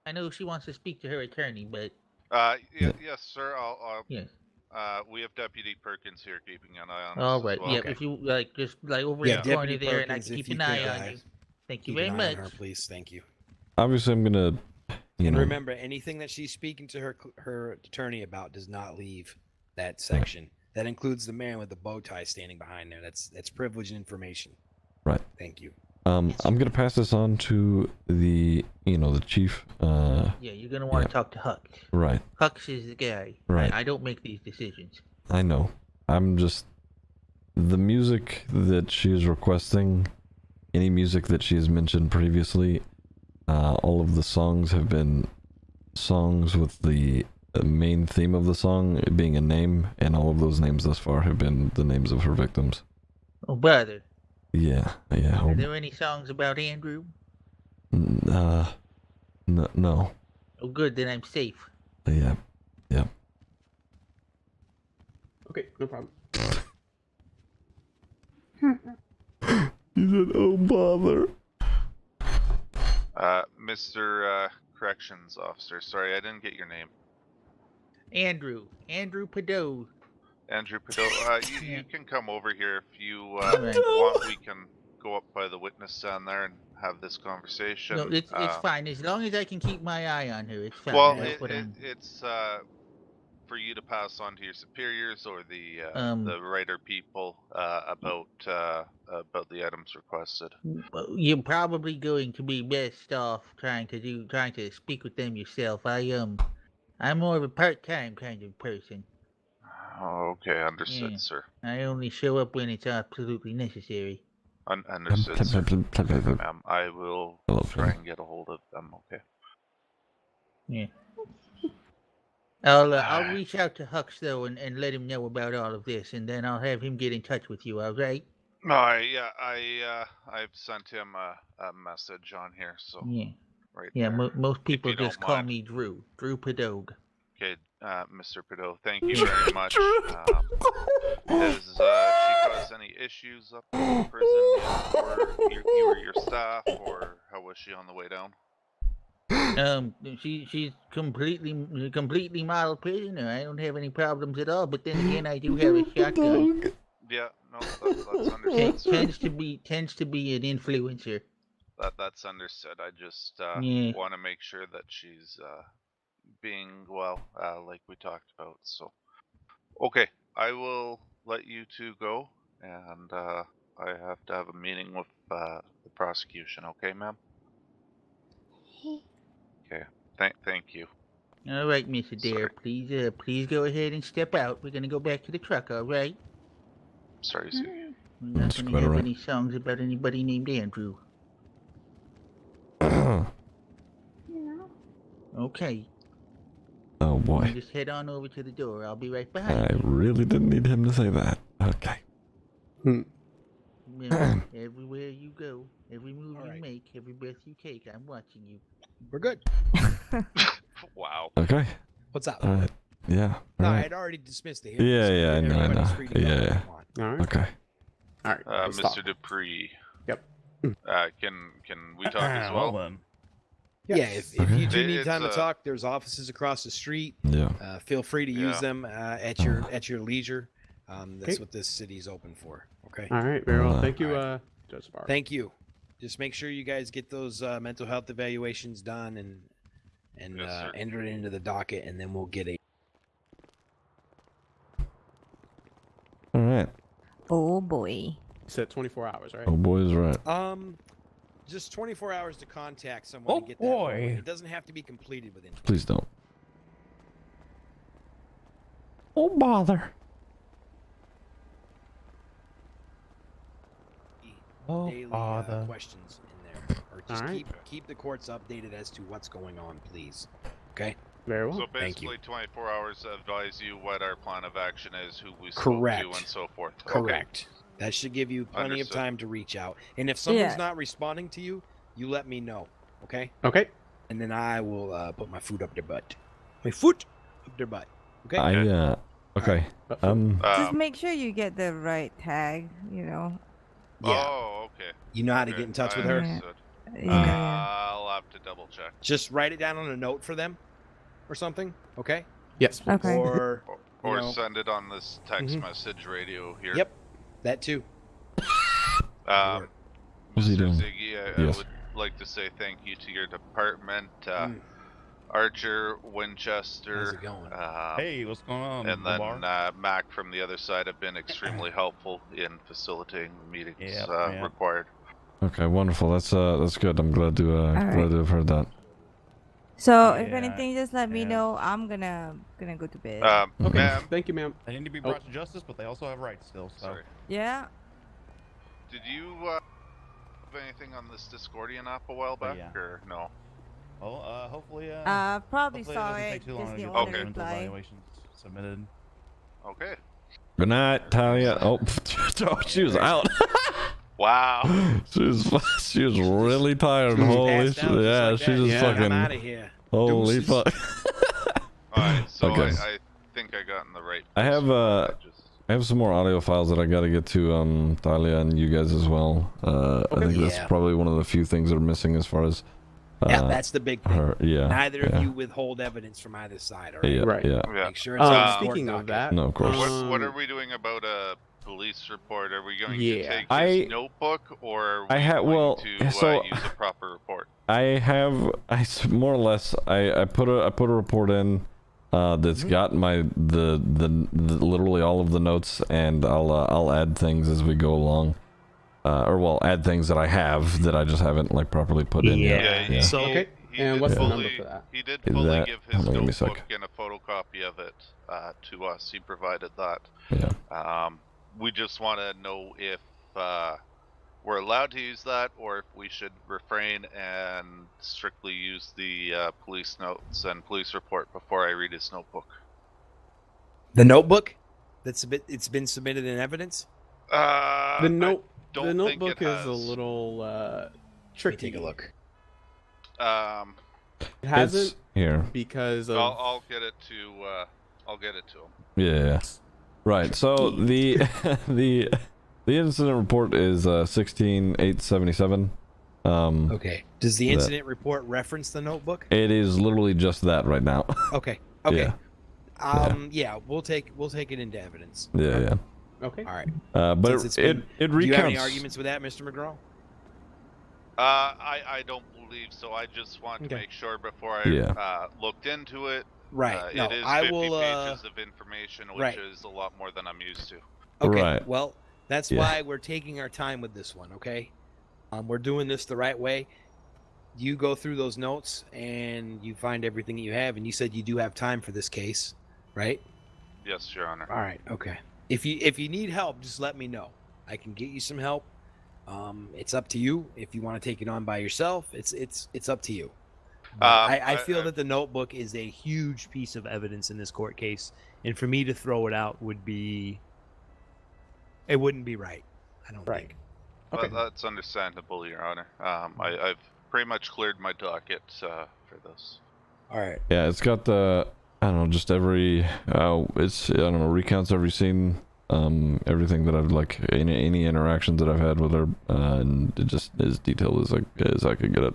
Speaker 7: I know she wants to speak to her attorney, but
Speaker 2: Yeah.
Speaker 6: Yes, sir. I'll.
Speaker 7: yes.
Speaker 6: We have Deputy Perkins here keeping an eye on
Speaker 7: All
Speaker 6: this
Speaker 7: right.
Speaker 6: as well.
Speaker 7: Yeah.
Speaker 8: Okay.
Speaker 7: If you like, just like over
Speaker 8: Yeah,
Speaker 7: in the corner
Speaker 8: Deputy
Speaker 7: there, and I
Speaker 8: Perkins,
Speaker 7: can
Speaker 8: if
Speaker 7: keep
Speaker 8: you
Speaker 7: an eye
Speaker 8: could,
Speaker 7: on you. Thank you
Speaker 8: Keep
Speaker 7: very
Speaker 8: an eye
Speaker 7: much.
Speaker 8: on her, please. Thank you.
Speaker 2: Obviously, I'm gonna, you
Speaker 8: And
Speaker 2: know,
Speaker 8: remember, anything that she's speaking to her attorney about does not leave that section. That includes the man with the bow tie standing behind there. That's privileged information.
Speaker 2: Right.
Speaker 8: Thank you.
Speaker 2: I'm gonna pass this on to the, the chief.
Speaker 7: Yeah, you're gonna want
Speaker 2: yeah.
Speaker 7: to talk to Hux.
Speaker 2: Right.
Speaker 7: Hux is the guy.
Speaker 2: Right.
Speaker 7: I don't make these decisions.
Speaker 2: I know. I'm just the music that she is requesting. Any music that she has mentioned previously, all of the songs have been songs with the main theme of the song being a name, and all of those names thus far have been the names of her victims.
Speaker 7: Oh, brother.
Speaker 2: Yeah.
Speaker 7: Are there any songs about Andrew?
Speaker 2: No.
Speaker 7: Oh, good. Then I'm safe.
Speaker 2: Yeah.
Speaker 4: Okay, no problem.
Speaker 2: He said, "Oh bother."
Speaker 6: Mr. Corrections Officer. Sorry, I didn't get your name.
Speaker 7: Andrew Padot.
Speaker 6: Andrew Padot. You can come over here if you
Speaker 7: Alright.
Speaker 6: want. We can go up by the witness stand there and have this conversation.
Speaker 7: No, it's fine as long as I can keep my eye on her. It's fine.
Speaker 6: Well,
Speaker 7: That's what I'm-
Speaker 6: it's for you to pass on to your superiors or the writer people about the items requested.
Speaker 7: You're probably going to be best off trying to speak with them yourself. I'm more of a part-time kind of person.
Speaker 6: Okay, understood,
Speaker 7: Yeah.
Speaker 6: sir.
Speaker 7: I only show up when it's absolutely necessary.
Speaker 6: Understood, sir. I will
Speaker 2: Hello,
Speaker 6: try
Speaker 2: Finn.
Speaker 6: and get a hold of them. Okay.
Speaker 7: Yeah. I'll reach out to Hux though and let him know about all of this, and then I'll have him get in touch with you. All right?
Speaker 6: I've sent him a message on here, so
Speaker 7: Yeah.
Speaker 6: right
Speaker 7: Yeah.
Speaker 6: there.
Speaker 7: Most people
Speaker 6: you don't
Speaker 7: just call
Speaker 6: mind.
Speaker 7: me Drew Padog.
Speaker 6: Okay, Mr. Padot, thank you very much. Has she caused any issues up in the prison yet, or you or your staff, or how was she on the way down?
Speaker 7: She's completely model prisoner. I don't have any problems at all. But then again, I do have a shotgun.
Speaker 6: Yeah, no, that's understood, sir.
Speaker 7: Tends to be an influencer.
Speaker 6: That's understood. I just
Speaker 7: Yeah.
Speaker 6: want to make sure that she's being well, like we talked about. So Okay, I will let you two go, and I have to have a meeting with the prosecution. Okay, ma'am. Okay. Thank you.
Speaker 7: All right, Mr. Dare,
Speaker 6: Sorry.
Speaker 7: please go ahead and step out. We're gonna go back to the truck, all right?
Speaker 6: Sorry, Ziggy.
Speaker 7: We're not
Speaker 2: That's
Speaker 7: gonna
Speaker 2: quite
Speaker 7: have
Speaker 2: all right.
Speaker 7: any songs about anybody named Andrew. Okay,
Speaker 2: Oh boy.
Speaker 7: just head on over to the door. I'll be right
Speaker 2: I
Speaker 7: behind you.
Speaker 2: really didn't need him to say that. Okay.
Speaker 7: Remember, everywhere you go, every move
Speaker 8: All
Speaker 7: you
Speaker 8: right.
Speaker 7: make, every breath you take, I'm watching you.
Speaker 8: We're good.
Speaker 6: Wow.
Speaker 2: Okay.
Speaker 8: What's up?
Speaker 2: Yeah.
Speaker 8: No,
Speaker 2: All right.
Speaker 8: I'd already dismissed the hearing.
Speaker 2: Yeah,
Speaker 8: so
Speaker 2: yeah, I know, I
Speaker 8: everybody's
Speaker 2: know.
Speaker 8: free to go
Speaker 2: Yeah,
Speaker 8: if
Speaker 2: yeah.
Speaker 8: they want.
Speaker 4: All right.
Speaker 2: Okay.
Speaker 4: All right. let's talk.
Speaker 6: Mr. Dupree.
Speaker 4: Yep.
Speaker 6: Can we talk as well?
Speaker 1: Hold on.
Speaker 8: Yeah, if
Speaker 2: Okay.
Speaker 8: you do need
Speaker 6: It's,
Speaker 8: time to talk, there's offices across the street.
Speaker 2: Yeah.
Speaker 8: Feel free to use
Speaker 6: Yeah.
Speaker 8: them at your leisure. That's
Speaker 4: Okay.
Speaker 8: what this city's open for. Okay.
Speaker 4: All right. Very well. Thank you,
Speaker 8: All
Speaker 4: Judge Barr.
Speaker 8: Thank you. Just make sure you guys get those mental health evaluations done and
Speaker 6: Yes, sir.
Speaker 8: enter it into the docket, and then we'll get a.
Speaker 2: All right.
Speaker 3: Oh boy.
Speaker 4: Said 24 hours, right?
Speaker 2: Oh boy is right.
Speaker 8: Just 24 hours to contact someone
Speaker 1: Oh,
Speaker 8: to get that.
Speaker 1: boy.
Speaker 8: rolling. It doesn't have to be completed within.
Speaker 2: Please don't. Oh bother.
Speaker 1: Oh,
Speaker 8: daily
Speaker 1: bother.
Speaker 8: questions in there, or just
Speaker 4: All right.
Speaker 8: keep the courts updated as to what's going on, please. Okay.
Speaker 4: Very well.
Speaker 6: So
Speaker 8: Thank you.
Speaker 6: basically, 24 hours advise you what our plan of action is, who we spoke
Speaker 8: Correct.
Speaker 6: to, and so forth.
Speaker 8: Correct. That should give you plenty
Speaker 6: Understood.
Speaker 8: of time to reach out. And if someone's
Speaker 3: Yeah.
Speaker 8: not responding to you, you let me know. Okay.
Speaker 4: Okay.
Speaker 8: And then I will put my foot up their butt. My foot up their butt. Okay.
Speaker 2: Okay.
Speaker 4: But
Speaker 3: Just make sure you get the right tag, you know.
Speaker 8: Yeah.
Speaker 6: Oh, okay.
Speaker 8: You know how to
Speaker 6: Okay,
Speaker 8: get in touch
Speaker 6: I
Speaker 8: with her.
Speaker 6: understood.
Speaker 3: Yeah.
Speaker 6: I'll have to double check.
Speaker 8: Just write it down on a note for them, or something. Okay.
Speaker 4: yes. Please.
Speaker 3: Okay.
Speaker 8: Or
Speaker 6: Or
Speaker 8: No.
Speaker 6: send it on this text
Speaker 8: Mhm.
Speaker 6: message radio here.
Speaker 8: Yep. That too.
Speaker 2: What's he
Speaker 6: Mr.
Speaker 2: doing?
Speaker 6: Ziggy, I
Speaker 2: Yes.
Speaker 6: would like to say thank you to your department,
Speaker 8: Mm.
Speaker 6: Archer, Winchester,
Speaker 8: How's it going?
Speaker 1: Hey, what's going on?
Speaker 6: and then
Speaker 1: Lamar?
Speaker 6: Mac from the other side have been extremely helpful in facilitating the meetings
Speaker 1: Yeah.
Speaker 6: required.
Speaker 2: Okay. Wonderful. That's good. I'm glad to
Speaker 3: right.
Speaker 2: have heard that.
Speaker 3: So if
Speaker 1: Yeah,
Speaker 3: anything, just let me
Speaker 1: yeah.
Speaker 3: know. I'm gonna go to bed.
Speaker 4: Okay.
Speaker 6: Ma'am,
Speaker 4: Thank you, ma'am.
Speaker 1: They need to be brought to justice, but they also have rights still. So.
Speaker 6: sorry.
Speaker 3: Yeah.
Speaker 6: Did you have anything on this Discordian app a while back,
Speaker 1: yeah.
Speaker 6: or no?
Speaker 1: Well, hopefully.
Speaker 3: Probably
Speaker 1: Hopefully
Speaker 3: saw
Speaker 1: doesn't
Speaker 3: it.
Speaker 1: take too long
Speaker 3: Just
Speaker 1: to
Speaker 3: the
Speaker 1: get
Speaker 3: only
Speaker 1: the mental
Speaker 3: reply.
Speaker 1: evaluations submitted.
Speaker 6: Okay.
Speaker 2: Good night, Talia. Oh, she was out.
Speaker 6: Wow.
Speaker 2: she was really tired.
Speaker 8: She just
Speaker 2: Holy
Speaker 8: passed
Speaker 2: shit!
Speaker 8: out just
Speaker 2: Yeah,
Speaker 8: like
Speaker 2: she
Speaker 8: that.
Speaker 2: just
Speaker 4: Yeah.
Speaker 8: I'm
Speaker 2: fucking.
Speaker 8: out of here.
Speaker 2: Holy
Speaker 8: Deuces.
Speaker 2: fuck.
Speaker 6: Alright, so
Speaker 2: Okay.
Speaker 6: I think I got in the right
Speaker 2: I have,
Speaker 6: place.
Speaker 2: I have some more audio files that I gotta get to Talia and you guys as well. I think that's
Speaker 8: Yeah.
Speaker 2: probably one of the few things that are missing as far as.
Speaker 8: Yeah, that's the big thing.
Speaker 2: her. Yeah.
Speaker 8: Neither
Speaker 2: yeah.
Speaker 8: of you withhold evidence from either side. All right.
Speaker 2: Yeah.
Speaker 4: Right.
Speaker 2: Yeah.
Speaker 6: Yeah.
Speaker 8: Make sure it's on the court
Speaker 4: Speaking of
Speaker 8: docket.
Speaker 4: that,
Speaker 2: No, of course.
Speaker 6: What are we doing about a police report? Are we going to
Speaker 4: Yeah.
Speaker 6: take
Speaker 2: I-
Speaker 6: his notebook, or are we
Speaker 2: I ha-
Speaker 6: going
Speaker 2: well,
Speaker 6: to
Speaker 2: so-
Speaker 6: use a proper report?
Speaker 2: I more or less I put a report in that's got the literally all of the notes, and I'll add things as we go along, add things that I have that I just haven't like properly put in yet.
Speaker 6: Yeah.
Speaker 8: So-
Speaker 4: Okay.
Speaker 6: He
Speaker 4: And
Speaker 6: did
Speaker 4: what's the
Speaker 6: fully,
Speaker 4: number for that?
Speaker 6: He did
Speaker 2: Is
Speaker 6: fully
Speaker 2: that-
Speaker 6: give
Speaker 2: hold
Speaker 6: his
Speaker 2: on, give me a sec.
Speaker 6: notebook and a photocopy of it to us. He provided that.
Speaker 2: Yeah.
Speaker 6: We just want to know if we're allowed to use that, or if we should refrain and strictly use the police notes and police report before I read his notebook.
Speaker 8: The notebook it's been submitted in evidence.
Speaker 4: The note.
Speaker 6: don't
Speaker 4: The
Speaker 6: think
Speaker 4: notebook
Speaker 6: it
Speaker 4: is a
Speaker 6: has.
Speaker 4: little
Speaker 8: Let me
Speaker 4: tricky.
Speaker 8: take a look.
Speaker 4: It hasn't
Speaker 2: It's here.
Speaker 4: because of.
Speaker 6: I'll get it to. I'll get it to him.
Speaker 2: Yeah. Right. So the the incident report is 16877.
Speaker 8: Okay. Does the
Speaker 2: that-
Speaker 8: incident report reference the notebook?
Speaker 2: It is literally just that right now.
Speaker 8: Okay. Okay.
Speaker 2: Yeah.
Speaker 8: Yeah. We'll take it into evidence.
Speaker 2: Yeah.
Speaker 4: Okay.
Speaker 8: All right.
Speaker 2: But
Speaker 8: Since it's been-
Speaker 2: it
Speaker 8: Do you have any
Speaker 2: recounts.
Speaker 8: arguments with that, Mr. McGraw?
Speaker 6: I don't believe so. I just want to
Speaker 8: Okay.
Speaker 6: make sure before I
Speaker 2: Yeah.
Speaker 6: looked into it
Speaker 8: Right. No,
Speaker 6: it is
Speaker 8: I
Speaker 6: 50
Speaker 8: will.
Speaker 6: pages of information, which
Speaker 8: right.
Speaker 6: is a lot more than I'm used to.
Speaker 8: Okay.
Speaker 2: Right.
Speaker 8: Well, that's
Speaker 2: Yeah.
Speaker 8: why we're taking our time with this one. Okay. We're doing this the right way. You go through those notes and you find everything that you have, and you said you do have time for this case, right?
Speaker 6: Yes, Your Honor.
Speaker 8: All right. Okay. If you need help, just let me know. I can get you some help. It's up to you. If you want to take it on by yourself, it's up to you.
Speaker 5: I feel that the notebook is a huge piece of evidence in this court case, and for me to throw it out wouldn't be right. I don't think.
Speaker 4: Okay.
Speaker 6: That's understandable, Your Honor. I've pretty much cleared my docket for this.
Speaker 8: All right.
Speaker 2: Yeah, it's got the, I don't know, just every, it's, I don't know, recounts every scene, everything that I've, like, any interactions that I've had with her, and it just as detailed as I could get it.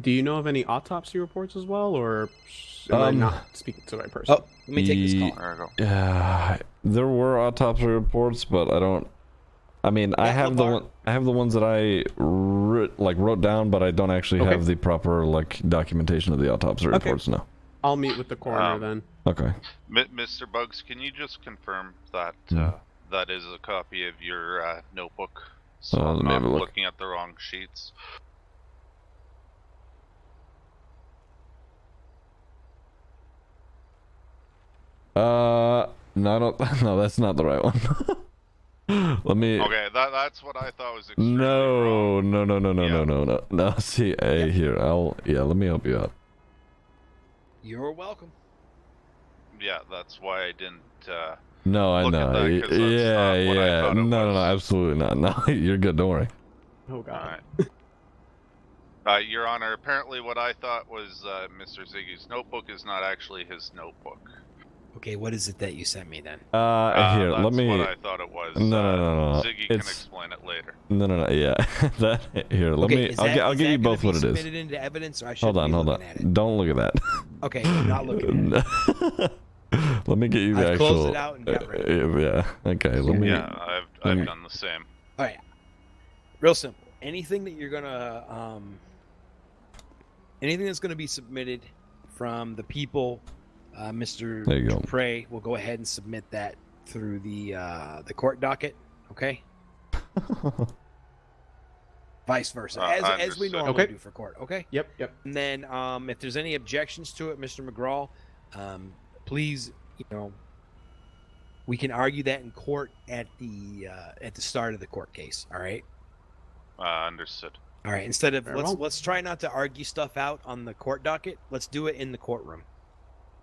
Speaker 4: Do you know of any autopsy reports as well, or am I not speaking to the right person?
Speaker 8: Oh, let me take this call.
Speaker 6: There we go.
Speaker 2: Yeah, there were autopsy reports, but I don't. I mean, I have the ones that I wrote down, but I don't actually have the proper documentation of the autopsy reports now.
Speaker 4: I'll meet with the coroner then.
Speaker 2: Okay.
Speaker 6: Mr. Bugs, can you just confirm that that is a copy of your notebook? So
Speaker 2: let
Speaker 6: I'm
Speaker 2: me have
Speaker 6: not
Speaker 2: a look.
Speaker 6: looking at the wrong sheets.
Speaker 2: No, no, that's not the right one. Let me.
Speaker 6: Okay, that's what I thought was extremely
Speaker 2: No,
Speaker 6: wrong.
Speaker 2: no. See, hey, here, let me help you out.
Speaker 8: You're welcome.
Speaker 6: Yeah, that's why I didn't.
Speaker 2: No, I
Speaker 6: Look at
Speaker 2: know.
Speaker 6: that, 'cause that's not what I thought it
Speaker 2: No,
Speaker 6: was.
Speaker 2: absolutely not. No, you're good. Don't worry.
Speaker 4: Oh god.
Speaker 6: Alright. Your Honor, apparently what I thought was Mr. Ziggy's notebook is not actually his notebook.
Speaker 8: Okay, what is it that you sent me then?
Speaker 2: Here,
Speaker 6: that's
Speaker 2: let me.
Speaker 6: what I thought it was.
Speaker 2: No.
Speaker 6: Ziggy can explain it later.
Speaker 2: No. Yeah, that here. Let me. I'll give you both what it is.
Speaker 8: Submitted into evidence, or I
Speaker 2: Hold on. Don't look at that.
Speaker 8: Okay, I'm not looking at it.
Speaker 2: Let me get you the
Speaker 8: I've
Speaker 2: actual.
Speaker 8: closed it out and got rid of it.
Speaker 2: Yeah. Okay. Let me.
Speaker 6: Yeah, I've done the same.
Speaker 8: All right. Real simple. Anything that you're gonna, anything that's gonna be submitted from the people, Mr.
Speaker 2: There you go.
Speaker 8: Dupre will go ahead and submit that through the court docket. Okay. Vice versa, as we normally do for court. Okay.
Speaker 4: Yep.
Speaker 8: And then, if there's any objections to it, Mr. McGraw, please, we can argue that in court at the start of the court case. All right.
Speaker 6: Understood.
Speaker 8: All right. Instead of
Speaker 4: Very well.
Speaker 8: let's try not to argue stuff out on the court docket. Let's do it in the courtroom.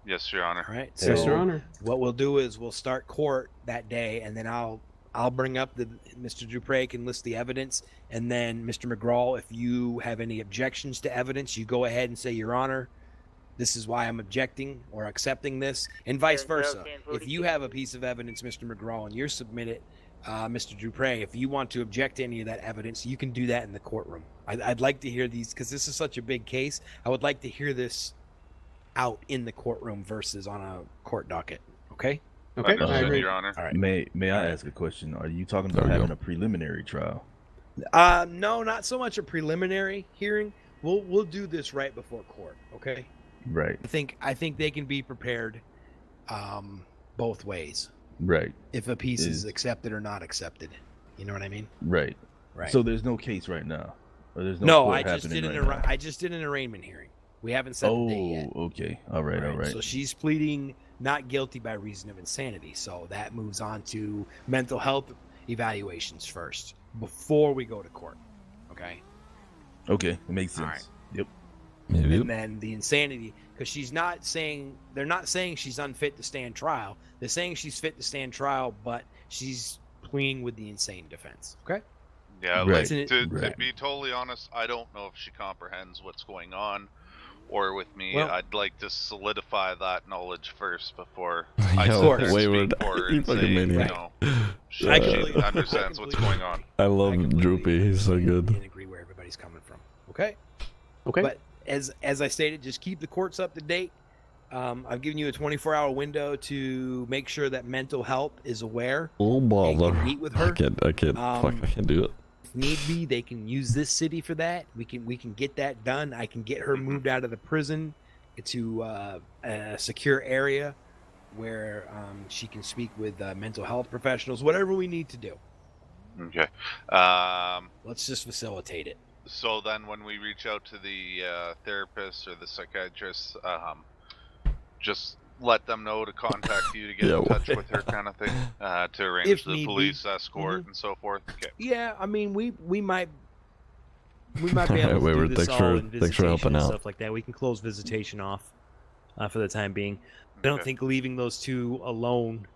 Speaker 6: Yes, Your Honor.
Speaker 8: All right.
Speaker 4: Yes, Your Honor.
Speaker 8: What we'll do is we'll start court that day, and then I'll bring up Mr. Dupre can list the evidence, and then Mr. McGraw, if you have any objections to evidence, you go ahead and say, Your Honor, this is why I'm objecting or accepting this, and vice versa. If you have a piece of evidence, Mr. McGraw, and you submit it, Mr. Dupre, if you want to object to any of that evidence, you can do that in the courtroom. I'd like to hear these, because this is such a big case. I would like to hear this out in the courtroom versus on a court docket. Okay?
Speaker 4: Okay. I
Speaker 6: Understood,
Speaker 4: agree.
Speaker 6: Your Honor.
Speaker 8: All right.
Speaker 9: May I ask a question? Are you talking about
Speaker 2: There we
Speaker 9: having
Speaker 2: go.
Speaker 9: a preliminary trial?
Speaker 8: No, not so much a preliminary hearing. We'll do this right before court. Okay?
Speaker 9: Right.
Speaker 8: I think they can be prepared both ways.
Speaker 9: Right.
Speaker 8: If a piece is accepted or not accepted. You know what I mean?
Speaker 9: Right.
Speaker 8: Right.
Speaker 9: So there's no case right now. Or there's no
Speaker 8: No,
Speaker 9: court
Speaker 8: I just
Speaker 9: happening
Speaker 8: did
Speaker 9: right now?
Speaker 8: I just did an arraignment hearing. We haven't set the date yet.
Speaker 9: Oh, okay. All right.
Speaker 8: So she's pleading not guilty by reason of insanity. So that moves on to mental health evaluations first before we go to court. Okay.
Speaker 9: Okay, it makes sense.
Speaker 8: All right.
Speaker 9: Yep.
Speaker 8: And then the insanity, because they're not saying she's unfit to stand trial. They're saying she's fit to stand trial, but she's pleading with the insane defense. Okay.
Speaker 6: Yeah,
Speaker 9: Right.
Speaker 6: to be totally honest, I don't know if she comprehends what's going on, or with me.
Speaker 8: Well-
Speaker 6: I'd like to solidify that knowledge first before
Speaker 2: Yo,
Speaker 6: I sit there and
Speaker 2: wayward.
Speaker 6: speak for her
Speaker 2: You
Speaker 6: and
Speaker 2: fucking
Speaker 6: say,
Speaker 2: maniac.
Speaker 6: she
Speaker 8: I
Speaker 6: understands what's going on.
Speaker 2: I love
Speaker 8: completely
Speaker 2: Droopy. He's so good.
Speaker 8: And agree where everybody's coming from. Okay.
Speaker 4: Okay.
Speaker 8: But as I stated, just keep the courts up to date. I've given you a 24-hour window to make sure that mental health is aware.
Speaker 2: Oh bother.
Speaker 8: can meet with her.
Speaker 2: I can't. Fuck, I can't do it.
Speaker 8: If need be, they can use this city for that. We can get that done. I can get her moved out of the prison to a secure area where she can speak with mental health professionals, whatever we need to do.
Speaker 6: Okay.
Speaker 8: Let's just facilitate it.
Speaker 6: So then when we reach out to the therapist or the psychiatrist, just let them know to contact you to get in touch with her, kind of thing, to arrange
Speaker 8: If
Speaker 6: the
Speaker 8: need
Speaker 6: police
Speaker 8: be.
Speaker 6: escort and so forth. Okay.
Speaker 8: Yeah, I mean, we might be able to
Speaker 2: Wayward,
Speaker 8: do this
Speaker 2: thanks
Speaker 8: all
Speaker 2: for-
Speaker 8: in
Speaker 2: thanks for
Speaker 8: visitation
Speaker 2: helping
Speaker 8: and
Speaker 2: out.
Speaker 8: stuff like that. We can close visitation off for the time being. I don't
Speaker 6: Okay.
Speaker 8: think leaving those two alone.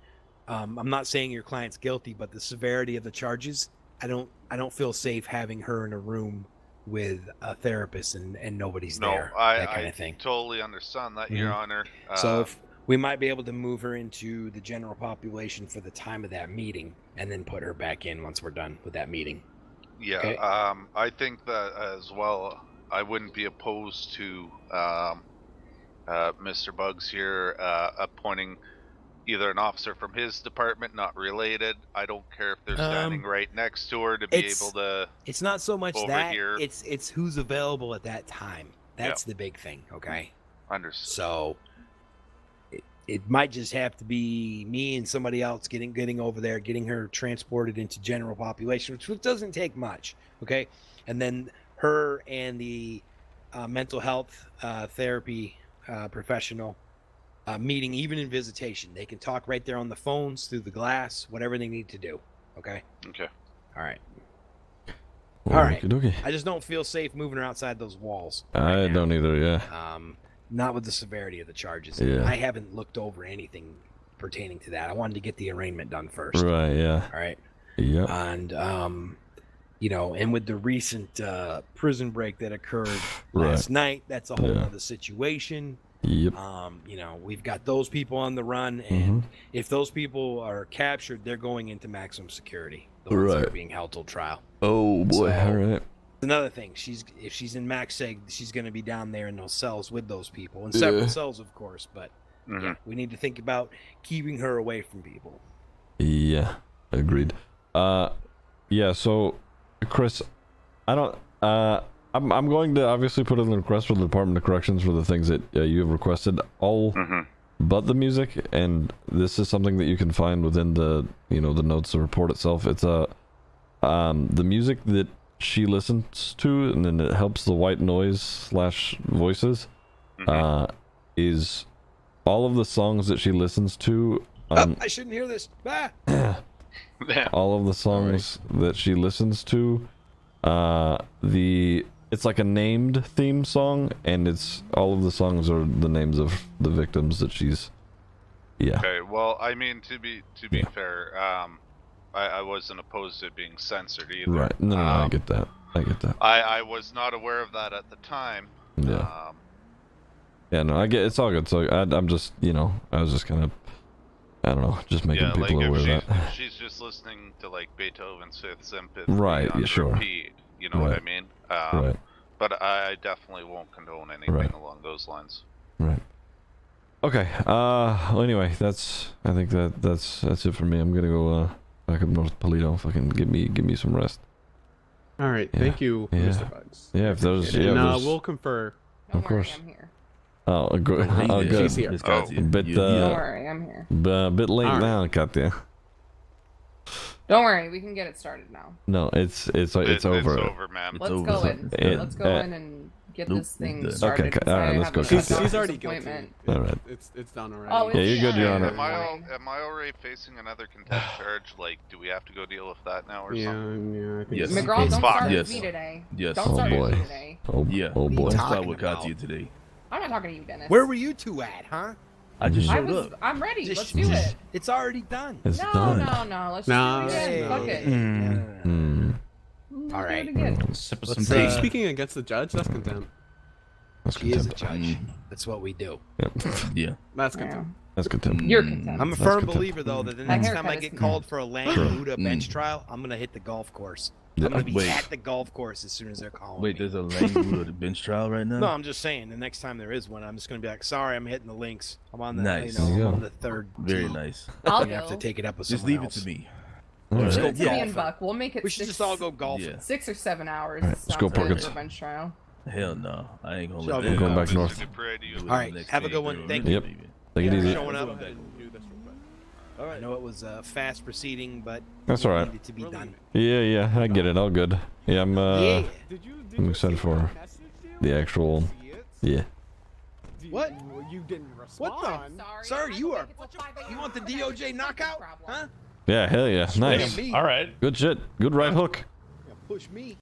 Speaker 8: I'm not saying your client's guilty, but the severity of the charges, I don't feel safe having her in a room with a therapist and nobody's
Speaker 6: No,
Speaker 8: there. That kind
Speaker 6: I
Speaker 8: of thing.
Speaker 6: totally understand that, Your Honor.
Speaker 8: So if we might be able to move her into the general population for the time of that meeting, and then put her back in once we're done with that meeting.
Speaker 6: yeah,
Speaker 8: okay.
Speaker 6: I think that as well. I wouldn't be opposed to Mr. Bugs here appointing either an officer from his department, not related. I don't care if they're standing right next to her to be able to.
Speaker 8: It's not so much that
Speaker 6: overhear.
Speaker 8: it's who's available at that time. That's the big thing. Okay.
Speaker 6: Understood.
Speaker 8: So it might just have to be me and somebody else getting over there, getting her transported into general population, which doesn't take much. Okay. And then her and the mental health therapy professional meeting, even in visitation. They can talk right there on the phones, through the glass, whatever they need to do. Okay.
Speaker 6: Okay.
Speaker 8: All right.
Speaker 2: Well,
Speaker 8: All right.
Speaker 2: okey-dokey.
Speaker 8: I just don't feel safe moving her outside those walls.
Speaker 2: I
Speaker 8: now.
Speaker 2: don't either. Yeah.
Speaker 8: Not with the severity of the charges.
Speaker 2: Yeah.
Speaker 8: I haven't looked over anything pertaining to that. I wanted to get the arraignment done first.
Speaker 2: Right. Yeah.
Speaker 8: All right.
Speaker 2: Yep.
Speaker 8: And and with the recent prison break that occurred
Speaker 2: Right.
Speaker 8: last night, that's a whole
Speaker 2: Yeah.
Speaker 8: other situation.
Speaker 2: Yep.
Speaker 8: We've got those people on the run, and if those people are captured, they're going into maximum security. The ones that are
Speaker 2: Right.
Speaker 8: being held till trial.
Speaker 2: Oh boy.
Speaker 8: So-
Speaker 2: All right.
Speaker 8: Another thing, if she's in max seg, she's going to be down there in those cells with those people, in separate
Speaker 2: Yeah.
Speaker 8: cells, of course. But
Speaker 6: Mm-hmm.
Speaker 8: yeah, we need to think about keeping her away from people.
Speaker 2: Yeah. Agreed. Yeah. So, Chris, I don't. I'm going to obviously put in the request for the Department of Corrections for the things that you have requested, all but the music, and this is something that you can find within the the notes, the report itself. It's the music that she listens to, and then it helps the white noise / voices. Is all of the songs that she listens to.
Speaker 8: I shouldn't hear this. Ah!
Speaker 2: All of the songs that she listens to, it's like a named theme song, and it's all of the songs are the names of the victims that she's. Yeah.
Speaker 6: Okay. Well, I mean, to be fair, I wasn't opposed to it being censored either.
Speaker 2: Right. No, I get that.
Speaker 6: I was not aware of that at the time.
Speaker 2: Yeah. Yeah. No, I get. It's all good. So I'm just, I was just kind of, I don't know, just making
Speaker 6: Yeah,
Speaker 2: people
Speaker 6: like
Speaker 2: aware of
Speaker 6: if
Speaker 2: that.
Speaker 6: she's just listening to like Beethoven's Fifth Symphony
Speaker 2: Right,
Speaker 6: on
Speaker 2: yeah, sure.
Speaker 6: repeat, you know what I
Speaker 2: Right.
Speaker 6: mean?
Speaker 2: Right.
Speaker 6: But I definitely won't condone anything
Speaker 2: Right.
Speaker 6: along those lines.
Speaker 2: Right. Okay. Well, anyway, I think that's it for me. I'm gonna go back up north to Paleto. Fucking give me some rest.
Speaker 4: All right.
Speaker 2: Yeah.
Speaker 4: Thank you,
Speaker 2: Yeah.
Speaker 4: Mr. Bugs.
Speaker 2: Yeah. If there's,
Speaker 4: Appreciate it.
Speaker 2: yeah,
Speaker 4: And
Speaker 2: there's-
Speaker 4: we'll confer.
Speaker 2: of course.
Speaker 3: I'm here.
Speaker 2: Oh, good.
Speaker 9: Hey
Speaker 2: Oh,
Speaker 9: there,
Speaker 2: good.
Speaker 4: She's here.
Speaker 9: Miss Katya.
Speaker 2: Bit,
Speaker 9: You-
Speaker 3: Don't worry, I'm here.
Speaker 2: bit late
Speaker 4: All right.
Speaker 2: now, Katya.
Speaker 3: Don't worry, we can get it started now.
Speaker 2: No, it's over.
Speaker 6: It's over, ma'am.
Speaker 9: It's
Speaker 3: Let's
Speaker 9: over.
Speaker 3: go in.
Speaker 2: It-
Speaker 3: Let's go in and get
Speaker 9: Nope,
Speaker 3: this thing
Speaker 9: it's
Speaker 3: started.
Speaker 2: Okay,
Speaker 3: 'cause
Speaker 2: all right,
Speaker 3: I
Speaker 2: let's
Speaker 3: have
Speaker 2: go,
Speaker 3: a
Speaker 2: Katya.
Speaker 4: She's
Speaker 3: doctor's
Speaker 4: already guilty.
Speaker 3: appointment.
Speaker 2: All right.
Speaker 4: It's done already.
Speaker 3: Oh,
Speaker 2: Yeah, you're good, Your Honor.
Speaker 6: Am I already facing another contempt charge? Like, do we have to go deal with that now or
Speaker 4: Yeah,
Speaker 6: something?
Speaker 4: I think
Speaker 9: Yes.
Speaker 4: so.
Speaker 3: McGraw, don't
Speaker 6: Fuck.
Speaker 3: start
Speaker 9: Yes.
Speaker 3: with me today.
Speaker 9: Yes.
Speaker 3: Don't
Speaker 2: Oh,
Speaker 3: start
Speaker 2: boy.
Speaker 3: with me today.
Speaker 9: Yeah.
Speaker 2: Oh boy.
Speaker 9: Let's
Speaker 8: talking
Speaker 9: start with
Speaker 8: about?
Speaker 9: Katya today.
Speaker 3: I'm not talking to you, Dennis.
Speaker 8: Where were you two at, huh?
Speaker 9: I just
Speaker 3: I
Speaker 9: showed
Speaker 3: was.
Speaker 9: up.
Speaker 3: I'm ready.
Speaker 8: Just-
Speaker 3: Let's do it.
Speaker 8: It's already done.
Speaker 2: It's
Speaker 3: No,
Speaker 2: done.
Speaker 3: no. Let's
Speaker 4: Nah,
Speaker 3: just do it again.
Speaker 4: no.
Speaker 3: Fuck it.
Speaker 2: Hmm.
Speaker 8: All
Speaker 3: Do
Speaker 8: right.
Speaker 3: it again.
Speaker 1: Sip of
Speaker 8: Let's,
Speaker 1: some tea.
Speaker 4: Speaking against the judge, that's contempt.
Speaker 2: That's
Speaker 8: She is a
Speaker 2: contempt.
Speaker 8: judge. That's what we do.
Speaker 2: Yep.
Speaker 9: Yeah.
Speaker 4: That's
Speaker 3: Yeah.
Speaker 4: contempt.
Speaker 2: That's contempt.
Speaker 3: You're content.
Speaker 8: I'm a
Speaker 2: That's
Speaker 8: firm
Speaker 2: contempt.
Speaker 8: believer, though, that the
Speaker 3: My
Speaker 8: next
Speaker 3: haircut
Speaker 8: time I
Speaker 3: is
Speaker 8: get
Speaker 3: contempt.
Speaker 8: called for a Lang
Speaker 2: Sure.
Speaker 8: Buddha bench trial, I'm gonna hit the golf course.
Speaker 2: Yeah.
Speaker 8: I'm gonna be
Speaker 9: Wait.
Speaker 8: at the golf course as soon as they're calling
Speaker 9: Wait,
Speaker 8: me.
Speaker 9: there's a language bench trial right now?
Speaker 8: No, I'm just saying. The next time there is one, I'm just gonna be like, "Sorry, I'm hitting the links. I'm on the,
Speaker 9: Nice.
Speaker 2: There you
Speaker 8: I'm
Speaker 2: go.
Speaker 8: on the third.
Speaker 9: Very
Speaker 8: tee.
Speaker 9: nice.
Speaker 3: I'll
Speaker 8: You have to
Speaker 3: go.
Speaker 8: take it up with
Speaker 9: Just
Speaker 8: someone
Speaker 9: leave
Speaker 8: else.
Speaker 9: it to me.
Speaker 2: All
Speaker 8: Let's
Speaker 2: right.
Speaker 8: go
Speaker 3: It's me and
Speaker 8: golfing.
Speaker 3: Buck. We'll make it.
Speaker 8: We should just all go golfing.
Speaker 9: Yeah.
Speaker 3: 6 or 7 hours.
Speaker 2: All right, let's
Speaker 3: Sounds
Speaker 2: go,
Speaker 3: good
Speaker 2: Perkins.
Speaker 3: for a bench trial.
Speaker 9: Hell no, I ain't gonna
Speaker 4: Shove
Speaker 9: let
Speaker 4: it.
Speaker 9: that
Speaker 2: Going back
Speaker 9: happen.
Speaker 2: north.
Speaker 6: Mr. Dupree, do you
Speaker 9: Do it
Speaker 8: All
Speaker 9: the
Speaker 8: right,
Speaker 9: next
Speaker 8: have a
Speaker 9: day,
Speaker 8: good one.
Speaker 9: bro.
Speaker 8: Thank
Speaker 9: Really,
Speaker 2: you.
Speaker 9: baby.
Speaker 2: Take it
Speaker 8: Yeah,
Speaker 2: easy.
Speaker 8: showing up.
Speaker 4: Go ahead and do this real quick. All
Speaker 8: I
Speaker 4: right.
Speaker 8: know it was a fast proceeding, but
Speaker 2: That's
Speaker 8: it
Speaker 2: all right.
Speaker 8: needed to be
Speaker 4: We're
Speaker 8: done.
Speaker 4: leaving.
Speaker 2: Yeah, I get it. All good. Yeah, I'm
Speaker 8: Yeah.
Speaker 4: Did you
Speaker 2: I'm
Speaker 4: see
Speaker 2: excited
Speaker 4: my
Speaker 2: for
Speaker 4: message, dude?
Speaker 2: the actual.
Speaker 4: See it?
Speaker 2: Yeah.
Speaker 8: What?
Speaker 4: You didn't
Speaker 8: What
Speaker 4: respond.
Speaker 8: the? Sir, you are. You want the DOJ knockout? Huh?
Speaker 2: Yeah, hell yeah. Nice.
Speaker 1: Damn. All right.
Speaker 2: Good shit. Good right hook.
Speaker 8: Yeah, push me.